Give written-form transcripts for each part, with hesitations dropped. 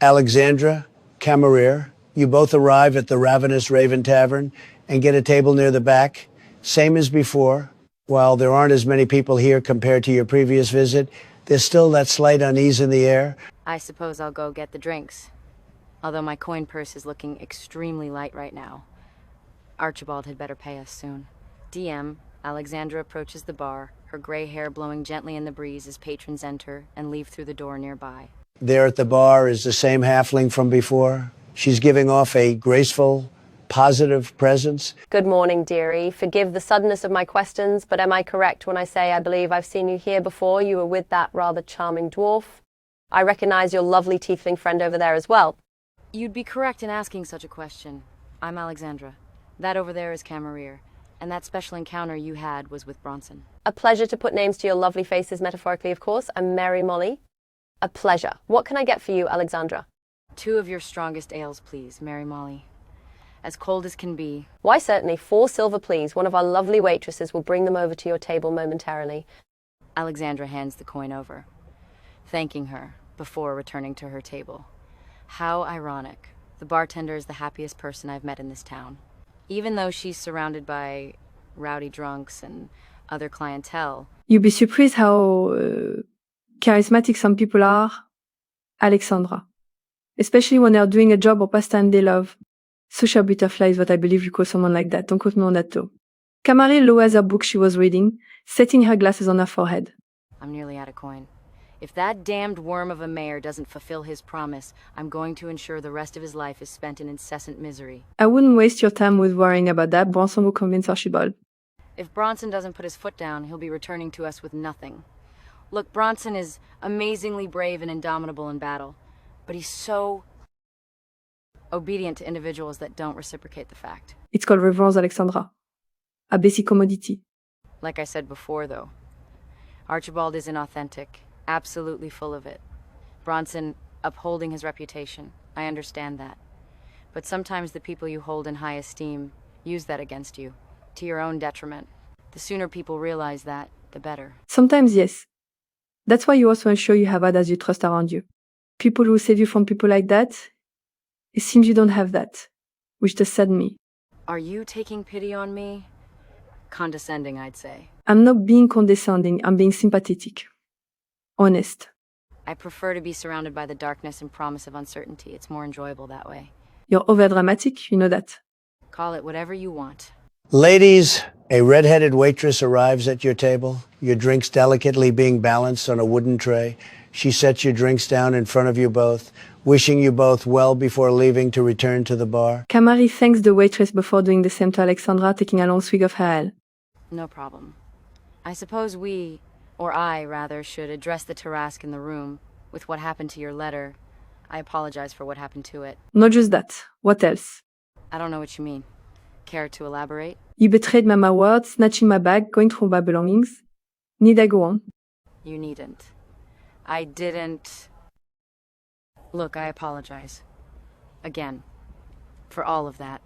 Alexandra, Camerier, you both arrive at the Ravenous Raven Tavern and get a table near the back. Same as before. While there aren't as many people here compared to your previous visit, there's still that slight unease in the air. I suppose I'll go get the drinks. Although my coin purse is looking extremely light right now. Archibald had better pay us soon. DM, Alexandra approaches the bar, her gray hair blowing gently in the breeze as patrons enter and leave through the door nearby. There at the bar is the same halfling from before. She's giving off a graceful, positive presence. Good morning, dearie. Forgive the suddenness of my questions, but am I correct when I say I believe I've seen you here before? You were with that rather charming dwarf. I recognize your lovely tiefling friend over there as well. You'd be correct in asking such a question. I'm Alexandra. That over there is Camerier, and that special encounter you had was with Bronson. A pleasure to put names to your lovely faces, metaphorically, of course. I'm Mary Molly. A pleasure. What can I get for you, Alexandra? 2 of your strongest ales, please, Mary Molly. As cold as can be. Why, certainly. 4 silver, please. One of our lovely waitresses will bring them over to your table momentarily. Alexandra hands the coin over, thanking her before returning to her table. How ironic. The bartender is the happiest person I've met in this town. Even though she's surrounded by rowdy drunks and other clientele. You'd be surprised how charismatic some people are, Alexandra. Especially when they're doing a job or pastime they love. Social butterfly is what I believe you call someone like that. Don't quote me on that though. Camari lowers her book she was reading, setting her glasses on her forehead. I'm nearly out of coin. If that damned worm of a mayor doesn't fulfill his promise, I'm going to ensure the rest of his life is spent in incessant misery. I wouldn't waste your time with worrying about that. Bronson will convince Archibald. If Bronson doesn't put his foot down, he'll be returning to us with nothing. Look, Bronson is amazingly brave and indomitable in battle, but he's so obedient to individuals that don't reciprocate the fact. It's called reverence, Alexandra. A basic commodity. Like I said before, though, Archibald is inauthentic, absolutely full of it. Bronson upholding his reputation, I understand that. But sometimes the people you hold in high esteem use that against you, to your own detriment. The sooner people realize that, the better. Sometimes, yes. That's why you also ensure you have others you trust around you. People who save you from people like that, it seems you don't have that, which does sadden me. Are you taking pity on me? Condescending, I'd say. I'm not being condescending, I'm being sympathetic. Honest. I prefer to be surrounded by the darkness and promise of uncertainty. It's more enjoyable that way. You're overdramatic, you know that. Call it whatever you want. Ladies, a red-headed waitress arrives at your table, your drinks delicately being balanced on a wooden tray. She sets your drinks down in front of you both, wishing you both well before leaving to return to the bar. Camari thanks the waitress before doing the same to Alexandra, taking a long swig of her ale. No problem. I suppose we, or I rather, should address the Tarrasque in the room. With what happened to your letter, I apologize for what happened to it. Not just that. What else? I don't know what you mean. Care to elaborate? You betrayed my word, snatching my bag, going through my belongings. Need I go on? You needn't. I didn't. Look, I apologize. Again. For all of that.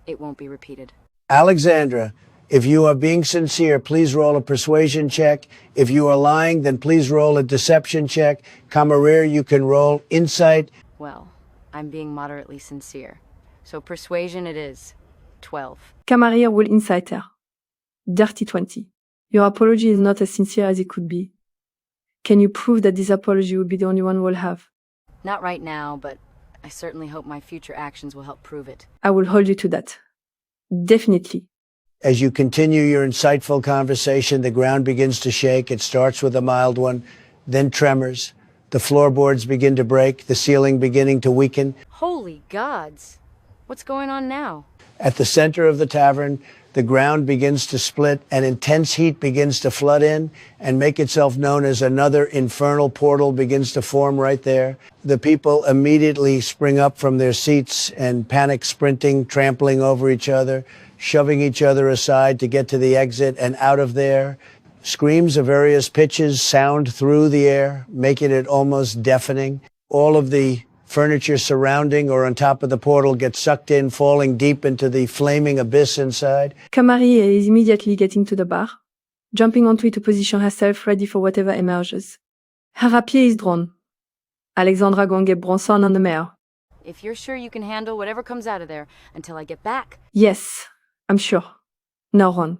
It won't be repeated. Alexandra, if you are being sincere, please roll a persuasion check. If you are lying, then please roll a deception check. Camerier, you can roll insight. Well, I'm being moderately sincere. So persuasion it is. 12. Camarier will incite her. Dirty 20. Your apology is not as sincere as it could be. Can you prove that this apology will be the only one we'll have? Not right now, but I certainly hope my future actions will help prove it. I will hold you to that. Definitely. As you continue your insightful conversation, the ground begins to shake. It starts with a mild one, then tremors. The floorboards begin to break, the ceiling beginning to weaken. Holy gods! What's going on now? At the center of the tavern, the ground begins to split and intense heat begins to flood in and make itself known as another infernal portal begins to form right there. The people immediately spring up from their seats and panic sprinting, trampling over each other, shoving each other aside to get to the exit and out of there. Screams of various pitches sound through the air, making it almost deafening. All of the furniture surrounding or on top of the portal gets sucked in, falling deep into the flaming abyss inside. Camari is immediately getting to the bar, jumping onto it to position herself ready for whatever emerges. Her rapier is drawn. Alexandra go and get Bronson on the mare. If you're sure you can handle whatever comes out of there until I get back. Yes, I'm sure. Now run.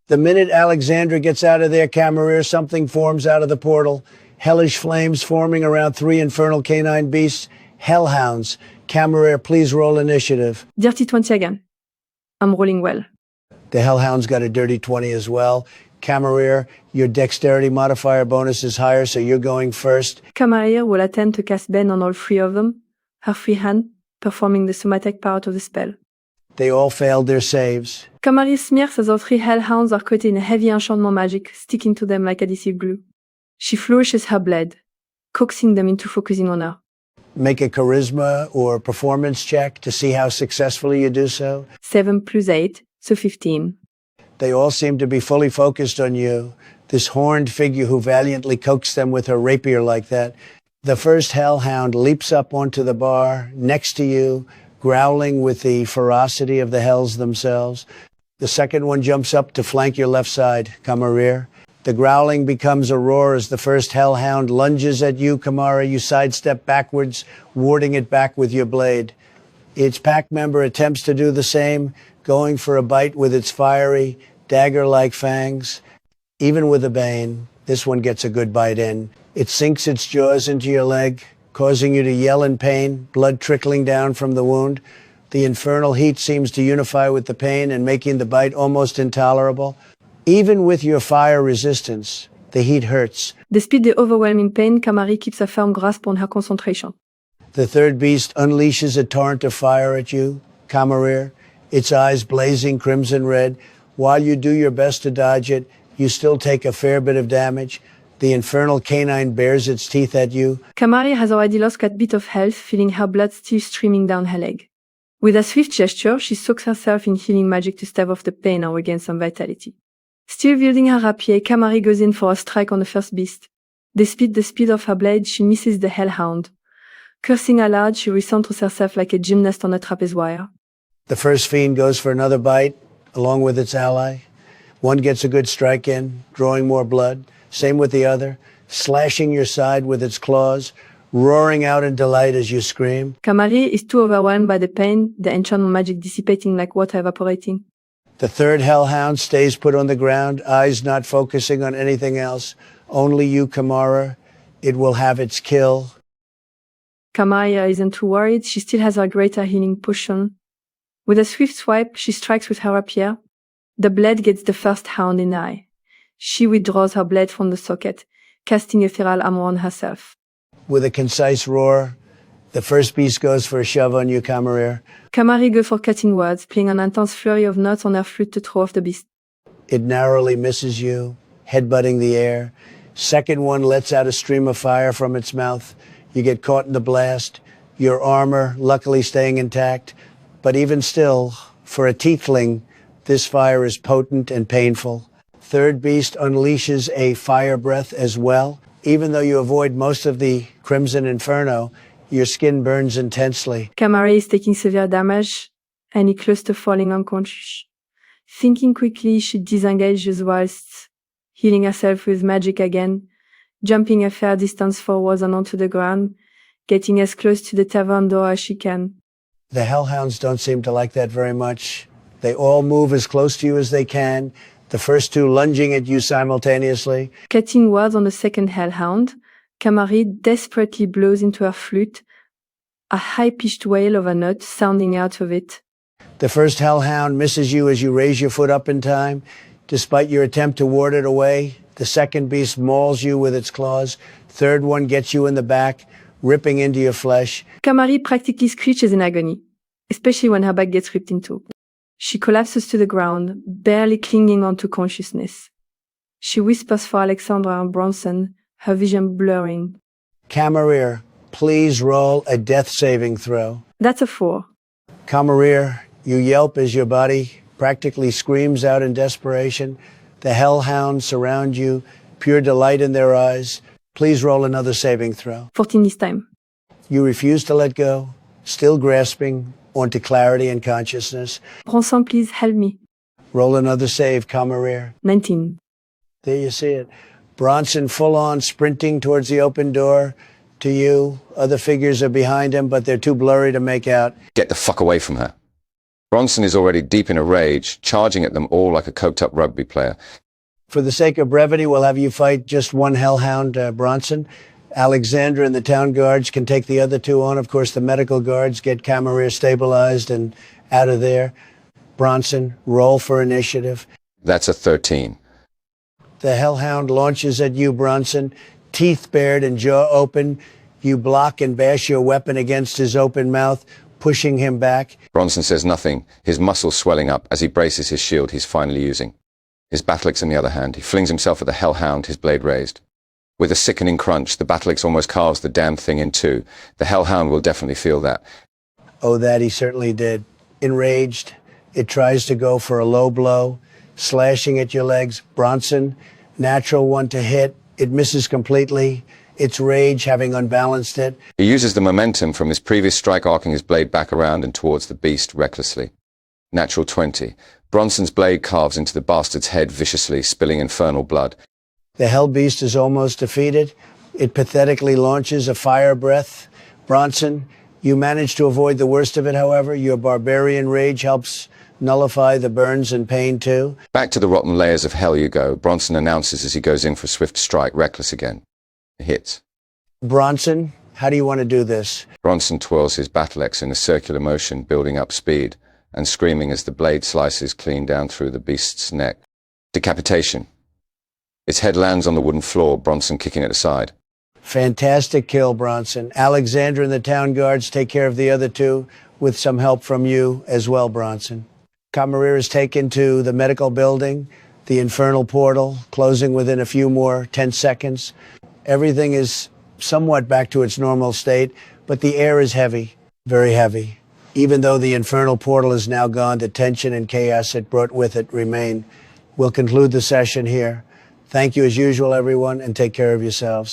The minute Alexandra gets out of there, Camarilla, something forms out of the portal. Hellish flames forming around 3 infernal canine beasts. Hellhounds. Camarilla, please roll initiative. Dirty 20 again. I'm rolling well. The Hellhounds got a dirty 20 as well. Camarilla, your dexterity modifier bonus is higher, so you're going first. Camarilla will attempt to cast Bane on all 3 of them, her free hand performing the somatic part of the spell. They all failed their saves. Camarilla smears as all 3 hellhounds are coated in heavy enchantment magic, sticking to them like adhesive glue. She flourishes her blade, coaxing them into focusing on her. Make a charisma or performance check to see how successfully you do so. 7 + 8, so 15. They all seem to be fully focused on you, this horned figure who valiantly coaxed them with her rapier like that. The first hellhound leaps up onto the bar next to you, growling with the ferocity of the hells themselves. The second one jumps up to flank your left side, Camarilla. The growling becomes a roar as the first hellhound lunges at you, Camarilla. You sidestep backwards, warding it back with your blade. Its pack member attempts to do the same, going for a bite with its fiery, dagger-like fangs. Even with a bane, this one gets a good bite in. It sinks its jaws into your leg, causing you to yell in pain, blood trickling down from the wound. The infernal heat seems to unify with the pain and making the bite almost intolerable. Even with your fire resistance, the heat hurts. Despite the overwhelming pain, Camarilla keeps a firm grasp on her concentration. The third beast unleashes a torrent of fire at you, Camarilla, its eyes blazing crimson red. While you do your best to dodge it, you still take a fair bit of damage. The infernal canine bares its teeth at you. Camarilla has already lost quite a bit of health, feeling her blood still streaming down her leg. With a swift gesture, she soaks herself in healing magic to stave off the pain and regain some vitality. Still wielding her rapier, Camarilla goes in for a strike on the first beast. Despite the speed of her blade, she misses the hellhound. Cursing aloud, she recenters herself like a gymnast on a trapeze wire. The first fiend goes for another bite, along with its ally. One gets a good strike in, drawing more blood. Same with the other, slashing your side with its claws, roaring out in delight as you scream. Camarilla is too overwhelmed by the pain, the enchantment magic dissipating like water evaporating. The third hellhound stays put on the ground, eyes not focusing on anything else. Only you, Camarilla. It will have its kill. Camarilla isn't too worried. She still has her greater healing potion. With a swift swipe, she strikes with her rapier. The blade gets the first hound in the eye. She withdraws her blade from the socket, casting ethereal armor on herself. With a concise roar, the first beast goes for a shove on you, Camarilla. Camarilla goes for cutting words, playing an intense flurry of notes on her flute to throw off the beast. It narrowly misses you, headbutting the air. Second one lets out a stream of fire from its mouth. You get caught in the blast, your armor luckily staying intact. But even still, for a tiefling, this fire is potent and painful. Third beast unleashes a fire breath as well. Even though you avoid most of the crimson inferno, your skin burns intensely. Camarilla is taking severe damage, and is close to falling unconscious. Thinking quickly, she disengages whilst healing herself with magic again, jumping a fair distance forwards and onto the ground, getting as close to the tavern door as she can. The hellhounds don't seem to like that very much. They all move as close to you as they can, the first two lunging at you simultaneously. Cutting words on the second hellhound, Camarilla desperately blows into her flute, a high-pitched wail of a note sounding out of it. The first hellhound misses you as you raise your foot up in time. Despite your attempt to ward it away, the second beast mauls you with its claws. Third one gets you in the back, ripping into your flesh. Camarilla practically screeches in agony, especially when her back gets ripped into. She collapses to the ground, barely clinging onto consciousness. She whispers for Alexandra and Bronson, her vision blurring. Camarilla, please roll a death saving throw. That's a 4. Camarilla, you yelp as your body practically screams out in desperation. The hellhounds surround you, pure delight in their eyes. Please roll another saving throw. 14 this time. You refuse to let go, still grasping onto clarity and consciousness. Bronson, please help me. Roll another save, Camarilla. 19. There you see it. Bronson full on sprinting towards the open door. to you. Other figures are behind him, but they're too blurry to make out. Get the fuck away from her. Bronson is already deep in a rage, charging at them all like a coked-up rugby player. For the sake of brevity, we'll have you fight just one hellhound, Bronson. Alexandra and the town guards can take the other two on. Of course, the medical guards get Camarere stabilized and out of there. Bronson, roll for initiative. That's a 13. The hellhound launches at you, Bronson. Teeth bared and jaw open. You block and bash your weapon against his open mouth, pushing him back. Bronson says nothing, his muscles swelling up as he braces his shield he's finally using. His Battle-Axe in the other hand, he flings himself at the hellhound, his blade raised. With a sickening crunch, the Battle-Axe almost carves the damn thing in two. The hellhound will definitely feel that. Oh, that he certainly did. Enraged, it tries to go for a low blow, slashing at your legs. Bronson, natural one to hit. It misses completely. Its rage having unbalanced it. He uses the momentum from his previous strike, arcing his blade back around and towards the beast recklessly. Natural 20. Bronson's blade carves into the bastard's head viciously, spilling infernal blood. The hell beast is almost defeated. It pathetically launches a fire breath. Bronson, you manage to avoid the worst of it, however. Your barbarian rage helps nullify the burns and pain, too. Back to the rotten layers of hell you go, Bronson announces as he goes in for a swift strike, reckless again. Hits. Bronson, how do you want to do this? Bronson twirls his Battle-Axe in a circular motion, building up speed, and screaming as the blade slices clean down through the beast's neck. Decapitation. Its head lands on the wooden floor, Bronson kicking it aside. Fantastic kill, Bronson. Alexandra and the town guards take care of the other two, with some help from you as well, Bronson. Camarere is taken to the medical building, the infernal portal, closing within a few more 10 seconds. Everything is somewhat back to its normal state, but the air is heavy, very heavy. Even though the infernal portal is now gone, the tension and chaos it brought with it remain. We'll conclude the session here. Thank you as usual, everyone, and take care of yourselves.